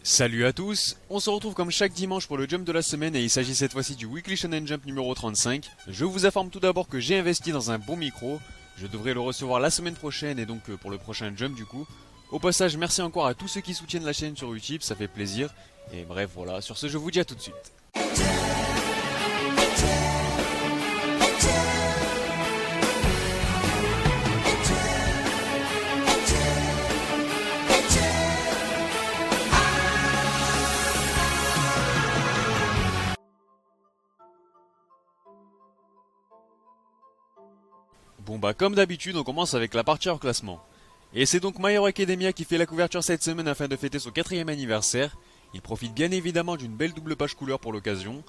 Salut à tous, on se retrouve comme chaque dimanche pour le jump de la semaine et il s'agit cette fois-ci du Weekly Shonen Jump numéro 35. Je vous informe tout d'abord que j'ai investi dans un bon micro, je devrais le recevoir la semaine prochaine et donc pour le prochain jump du coup. Au passage, merci encore à tous ceux qui soutiennent la chaîne sur YouTube, ça fait plaisir. Et bref voilà, sur ce je vous dis à tout de suite. Bon bah comme d'habitude on commence avec la partie hors classement. Et c'est donc My Hero Academia qui fait la couverture cette semaine afin de fêter son 4ème anniversaire. Il profite bien évidemment d'une belle double page couleur pour l'occasion.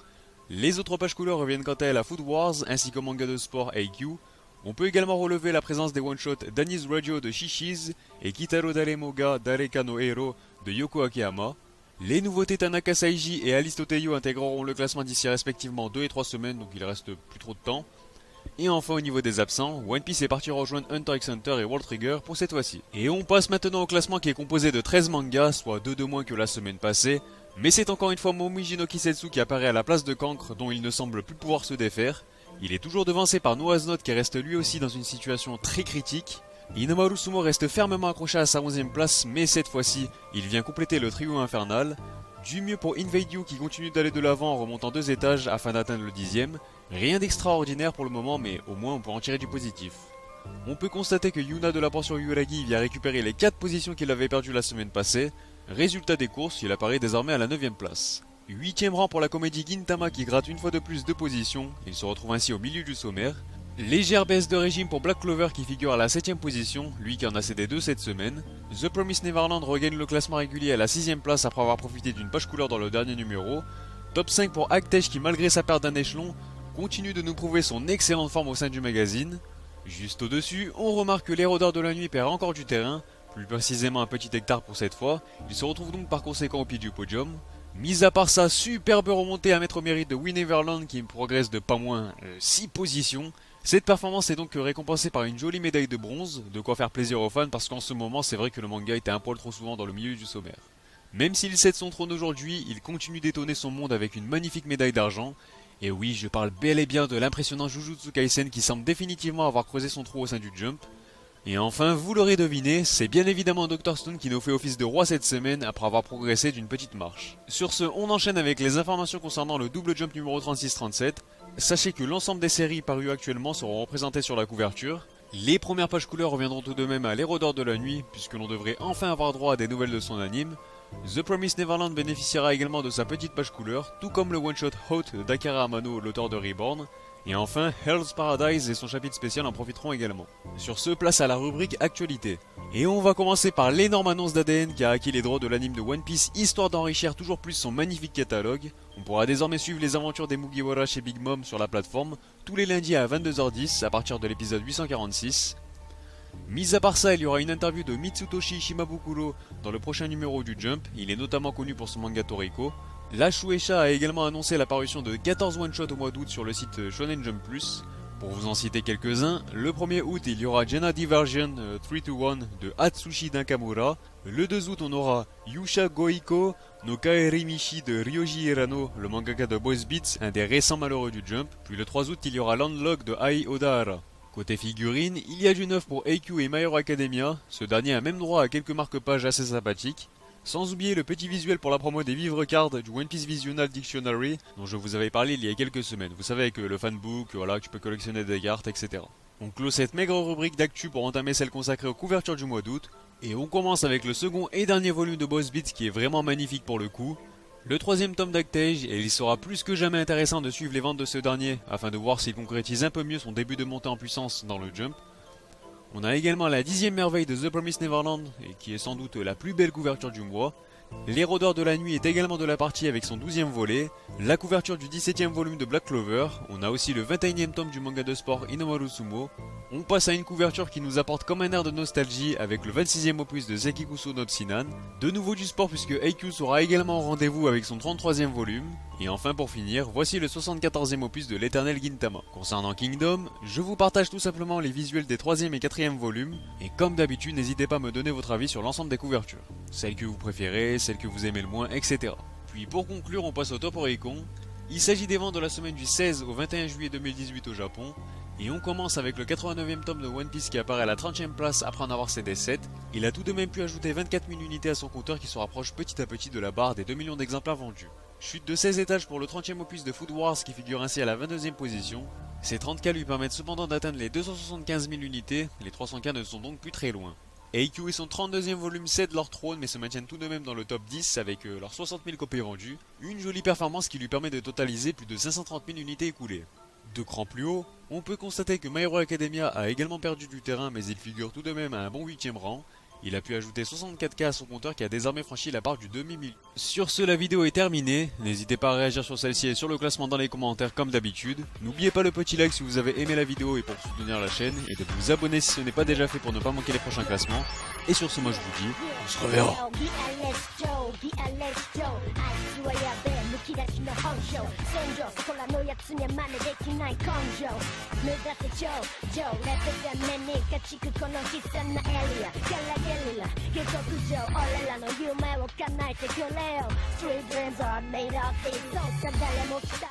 Les autres pages couleurs reviennent quant à elles à Food Wars ainsi qu'au manga de sport AQ. On peut également relever la présence des one-shots Danny's Radio de Shishiz et Kitaro Daremoga Dareka no Hero de Yoko Akeyama. Les nouveautés Tanaka Saiji et Alice Toteyo intégreront le classement d'ici respectivement 2 et 3 semaines, donc il reste plus trop de temps. Et enfin au niveau des absents, One Piece est parti rejoindre Hunter x Hunter et World Trigger pour cette fois-ci. Et on passe maintenant au classement qui est composé de 13 mangas, soit 2 de moins que la semaine passée. Mais c'est encore une fois Momiji no Kisetsu qui apparaît à la place de Cancre dont il ne semble plus pouvoir se défaire. Il est toujours devancé par Noah's Note qui reste lui aussi dans une situation très critique. Inomaru Sumo reste fermement accroché à sa 11ème place mais cette fois-ci il vient compléter le trio infernal. Du mieux pour Invade You qui continue d'aller de l'avant en remontant 2 étages afin d'atteindre le 10ème. Rien d'extraordinaire pour le moment mais au moins on peut en tirer du positif. On peut constater que Yuna de la portion Yuragi vient récupérer les 4 positions qu'il avait perdues la semaine passée. Résultat des courses, il apparaît désormais à la 9ème place. 8ème rang pour la comédie Gintama qui gratte une fois de plus 2 positions, il se retrouve ainsi au milieu du sommaire. Légère baisse de régime pour Black Clover qui figure à la 7ème position, lui qui en a cédé 2 cette semaine. The Promised Neverland regagne le classement régulier à la 6ème place après avoir profité d'une page couleur dans le dernier numéro. Top 5 pour Actesh qui malgré sa perte d'un échelon, continue de nous prouver son excellente forme au sein du magazine. Juste au-dessus, on remarque que l'érodeur de la nuit perd encore du terrain, plus précisément un petit hectare pour cette fois, il se retrouve donc par conséquent au pied du podium. Mis à part sa superbe remontée à mettre au mérite de We Neverland qui progresse de pas moins 6 positions, cette performance est donc récompensée par une jolie médaille de bronze, de quoi faire plaisir aux fans parce qu'en ce moment c'est vrai que le manga était un poil trop souvent dans le milieu du sommaire. Même s'il cède son trône aujourd'hui, il continue d'étonner son monde avec une magnifique médaille d'argent. Et oui, je parle bel et bien de l'impressionnant Jujutsu Kaisen qui semble définitivement avoir creusé son trou au sein du Jump. Et enfin, vous l'aurez deviné, c'est bien évidemment Dr Stone qui nous fait office de roi cette semaine après avoir progressé d'une petite marche. Sur ce, on enchaîne avec les informations concernant le double Jump numéro 36-37. Sachez que l'ensemble des séries parues actuellement seront représentées sur la couverture. Les premières pages couleurs reviendront tout de même à l'érodeur de la nuit, puisque l'on devrait enfin avoir droit à des nouvelles de son anime. The Promised Neverland bénéficiera également de sa petite page couleur, tout comme le one-shot Hot d'Akira Amano, l'auteur de Reborn. Et enfin, Hell's Paradise et son chapitre spécial en profiteront également. Sur ce, place à la rubrique Actualité. Et on va commencer par l'énorme annonce d'ADN qui a acquis les droits de l'anime de One Piece, histoire d'enrichir toujours plus son magnifique catalogue. On pourra désormais suivre les aventures des Mugiwara chez Big Mom sur la plateforme, tous les lundis à 22h10 à partir de l'épisode 846. Mis à part ça, il y aura une interview de Mitsutoshi Shimabukuro dans le prochain numéro du Jump, il est notamment connu pour son manga Toriko. La Shueisha a également annoncé l'apparition de 14 one-shots au mois d'août sur le site Shonen Jump Plus. Pour vous en citer quelques-uns, le 1er août il y aura Jenna Diversion 3-1 de Atsushi Nakamura. Le 2 août on aura Yusha Goiko no Kaerimishi de Ryoji Hirano, le mangaka de Boys Beats, un des récents malheureux du Jump. Puis le 3 août il y aura Landlock de Ai Odahara. Côté figurines, il y a du neuf pour AQ et My Hero Academia, ce dernier a même droit à quelques marque-pages assez sympathiques. Sans oublier le petit visuel pour la promo des vivres cards du One Piece Visional Dictionary dont je vous avais parlé il y a quelques semaines. Vous savez avec le fanbook, voilà, que tu peux collectionner des cartes, etc. On clôt cette maigre rubrique d'actu pour entamer celle consacrée aux couvertures du mois d'août. Et on commence avec le second et dernier volume de Boss Beats qui est vraiment magnifique pour le coup. Le 3ème tome d'Actage, et il sera plus que jamais intéressant de suivre les ventes de ce dernier afin de voir s'il concrétise un peu mieux son début de montée en puissance dans le Jump. On a également la 10ème merveille de The Promised Neverland, et qui est sans doute la plus belle couverture du mois. L'érodeur de la nuit est également de la partie avec son 12ème volet. La couverture du 17ème volume de Black Clover. On a aussi le 21ème tome du manga de sport Inomaru Sumo. On passe à une couverture qui nous apporte comme un air de nostalgie avec le 26ème opus de Sekikuso no Tsunan. De nouveau du sport puisque AQ sera également au rendez-vous avec son 33ème volume. Et enfin pour finir, voici le 74e opus de l'éternel Gintama. Concernant Kingdom, je vous partage tout simplement les visuels des 3e et 4e volumes, et comme d'habitude n'hésitez pas à me donner votre avis sur l'ensemble des couvertures. Celles que vous préférez, celles que vous aimez le moins, etc. Puis pour conclure on passe au top Oricon. Il s'agit des ventes de la semaine du 16 au 21 juillet 2018 au Japon, et on commence avec le 89e tome de One Piece qui apparaît à la 30e place après en avoir cédé 7. Il a tout de même pu ajouter 24 000 unités à son compteur qui se rapproche petit à petit de la barre des 2 millions d'exemplaires vendus. Chute de 16 étages pour le 30e opus de Food Wars qui figure ainsi à la 22e position. Ces 30K lui permettent cependant d'atteindre les 275 000 unités, les 300K ne sont donc plus très loin. AQ et son 32e volume cèdent leur trône mais se maintiennent tout de même dans le top 10 avec leurs 60 000 copies vendues, une jolie performance qui lui permet de totaliser plus de 530 000 unités écoulées. De cran plus haut, on peut constater que My Hero Academia a également perdu du terrain mais il figure tout de même à un bon 8ème rang. Il a pu ajouter 64K à son compteur qui a désormais franchi la barre du demi-million. Sur ce, la vidéo est terminée. N'hésitez pas à réagir sur celle-ci et sur le classement dans les commentaires comme d'habitude. N'oubliez pas le petit like si vous avez aimé la vidéo et pour soutenir la chaîne. Et de vous abonner si ce n'est pas déjà fait pour ne pas manquer les prochains classements. Et sur ce, moi je vous dis, on se reverra. むき出しの本性戦場そこらのやつには真似できない根性目指せ頂上レベルが目に勝ちくこの悲惨なエリアゲラゲリラ下克上俺らの夢を叶えてくれよ Street dreams are made of these そうか誰も期待